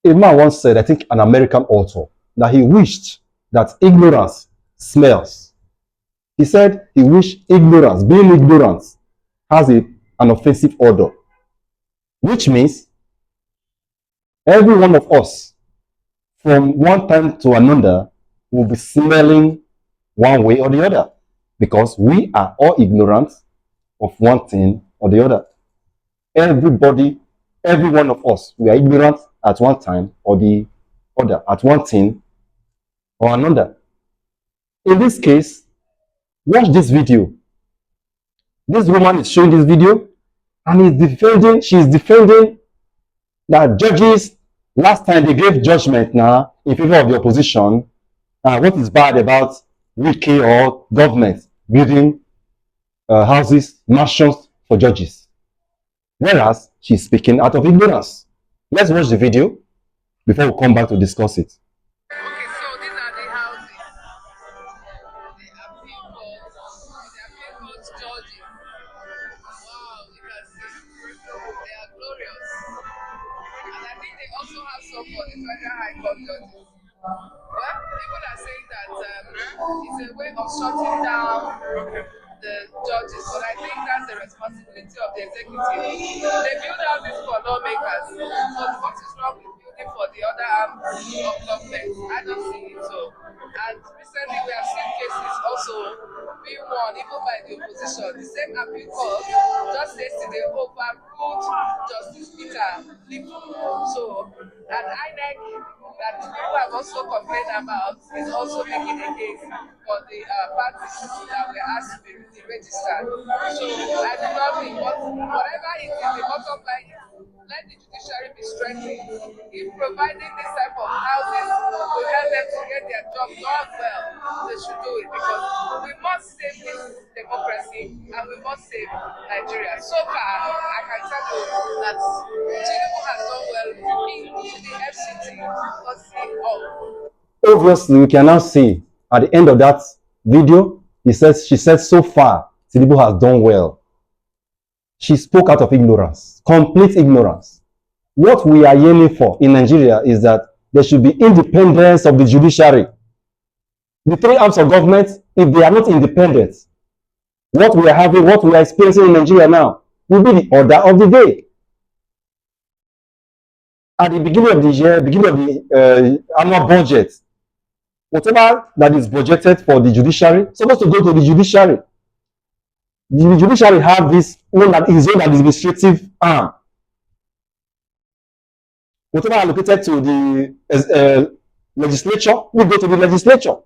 A man once said, I think an American author, that he wished that ignorance smells. He said he wished ignorance, being ignorant, has an offensive odor, which means every one of us, from one time to another, will be smelling one way or the other, because we are all ignorant of one thing or the other. Everybody, every one of us, we are ignorant at one time or the other, at one thing or another. In this case, watch this video. This woman is showing this video and she's defending that judges, last time they gave judgment now in favor of the opposition. What is bad about wiki or government building houses, mansions for judges? Whereas she's speaking out of ignorance. Let's watch the video before we come back to discuss it. Okay, so these are the houses. The appeal court judges. Wow, you can see they are glorious. And I think they also have some for the Federal High Court judges. Well, people are saying that it's a way of shutting down the judges, but I think that's the responsibility of the executive. They build houses for lawmakers, so what is wrong with building for the other arm of government? I don't see it so. And recently we have seen cases also being won even by the opposition. The same appeal court just yesterday overruled Justice Peter Lipu. So, and INEC that people have also complained about is also making a case for the parties that were asked to be registered. So I do not think whatever it is, the bottom line is let the judiciary be strengthened. If providing this type of housing will help them to get their job done well, they should do it, because we must save this democracy and we must save Nigeria. So far, I can tell you that Tinubu has done well in the FCT. Obviously, we can now see at the end of that video, she says, so far, Tinubu has done well. She spoke out of ignorance, complete ignorance. What we are yearning for in Nigeria is that there should be independence of the judiciary. The three arms of government, if they are not independent, what we are experiencing in Nigeria now will be the order of the day. At the beginning of the year, beginning of the annual budget, whatever that is budgeted for the judiciary, is supposed to go to the judiciary. The judiciary have this his own administrative arm. Whatever allocated to the legislature will go to the legislature.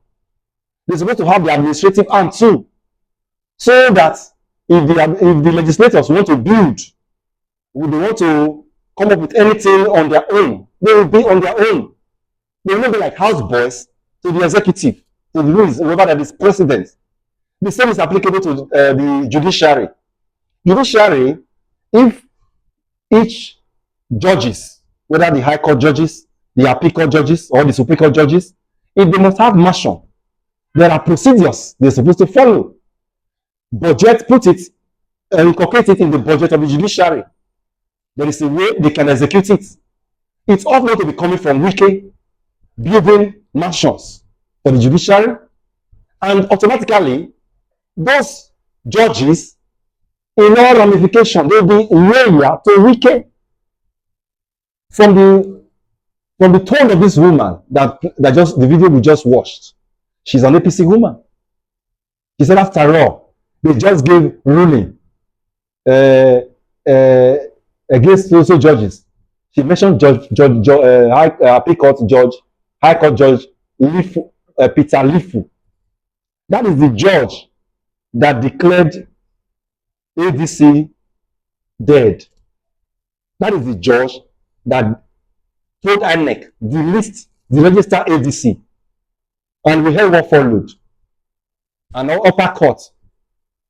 They're supposed to have the administrative arm too, so that if the legislators want to build, they want to come up with anything on their own, they will be on their own. They will not be like houseboys to the executive, to the rules, whoever that is president. The same is applicable to the judiciary. Judiciary, if each judges, whether the High Court judges, the Appeal Court judges, or the Supreme Court judges, if they must have mansion, there are procedures they're supposed to follow. Budget, put it, incorporate it in the budget of the judiciary. There is a way they can execute it. It's ought not to be coming from wiki, building mansions for the judiciary, and automatically those judges, in all ramification, they'll be loyal to wiki. From the tone of this woman that just the video we just watched, she's an APC woman. She said, after all, they just gave ruling against also judges. She mentioned High Court Judge Lifu, Peter Lifu. That is the judge that declared ADC dead. That is the judge that told INEC delist the register ADC. And we heard what followed. And upper court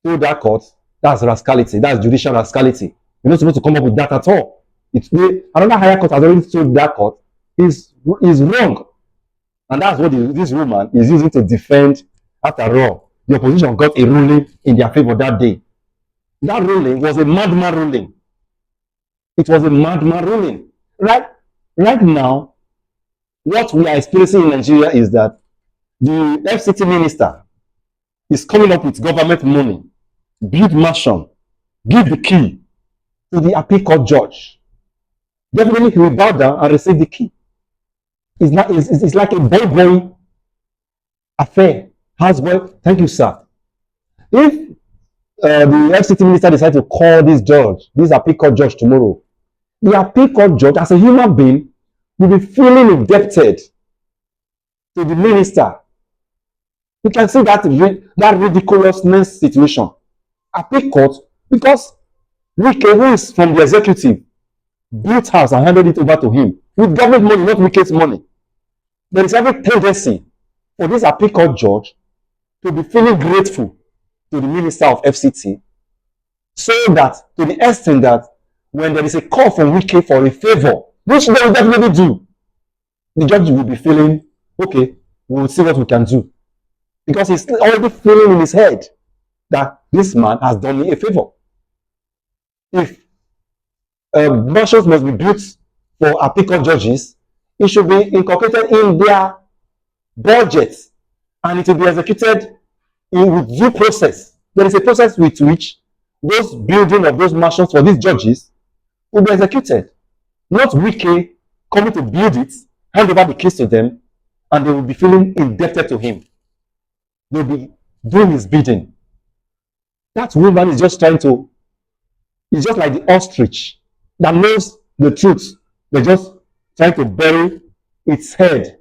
told that court, that's rascality, that's judicial rascality. You're not supposed to come up with that at all. Another higher court has already told that court is wrong. And that's what this woman is using to defend. After all, the opposition got a ruling in their favor that day. That ruling was a madman ruling. It was a madman ruling. Right now, what we are experiencing in Nigeria is that the FCT minister is coming up with government money, build mansion, give the key to the appeal court judge. Definitely he will bow down and receive the key. It's like a boy affair. Houseboy, thank you, sir. If the FCT minister decides to call this judge, this appeal court judge tomorrow, the appeal court judge, as a human being, will be feeling indebted to the minister. You can see that ridiculousness situation. Appeal court, because Wike, who is from the executive, built house and handed it over to him with government money, not Wike's money. There is every tendency for this appeal court judge to be feeling grateful to the minister of FCT, so that to the extent that when there is a call from Wike for a favor, which they will definitely do, the judge will be feeling, okay, we will see what we can do. Because he's already feeling in his head that this man has done me a favor. If mansions must be built for appeal court judges, it should be incorporated in their budget and it will be executed with due process. There is a process with which those building of those mansions for these judges will be executed. Not Wike coming to build it, hand over the keys to them, and they will be feeling indebted to him. They'll be doing his bidding. That woman is just trying to, it's just like the ostrich that knows the truth. They're just trying to bury its head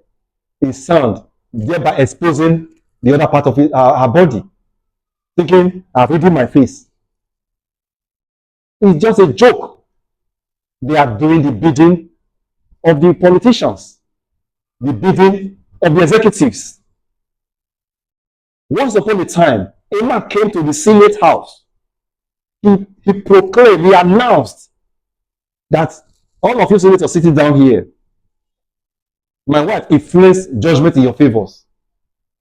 in sand, thereby exposing the other part of her body, thinking, I've hidden my face. It's just a joke. They are doing the bidding of the politicians, the bidding of the executives. Once upon a time, a man came to the Senate house. He proclaimed, he announced that all of you senators sitting down here, my wife influenced judgment in your favors.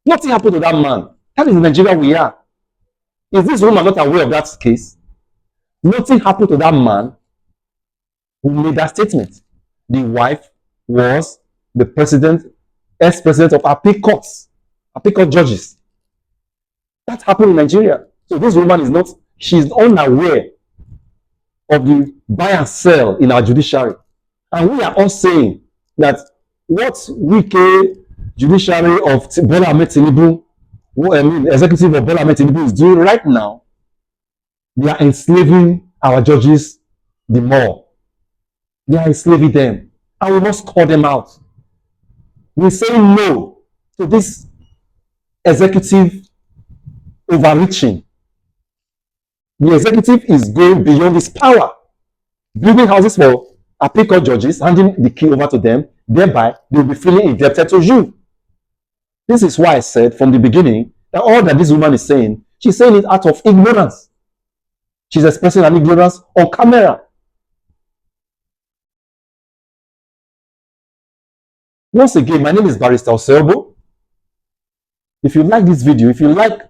Nothing happened to that man. That is Nigeria we are. Is this woman not aware of that case? Nothing happened to that man who made that statement. The wife was the president, ex-president of appeal court judges. That happened in Nigeria. So this woman is not, she's unaware of the buy and sell in our judiciary. And we are all saying that what Wike judiciary of Bola Ahmed Tinubu, executive of Bola Ahmed Tinubu is doing right now, they are enslaving our judges the more. They are enslaving them. And we must call them out. We say no to this executive overreaching. The executive is going beyond its power, building houses for appeal court judges, handing the key over to them, thereby they will be feeling indebted to you. This is why I said from the beginning that all that this woman is saying, she's saying it out of ignorance. She's expressing an ignorance on camera. Once again, my name is Barrister Oselbo. If you like this video, if you like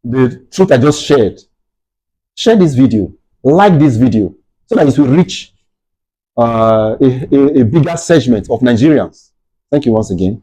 the truth I just shared, share this video, like this video, so that it will reach a bigger segment of Nigerians. Thank you once again.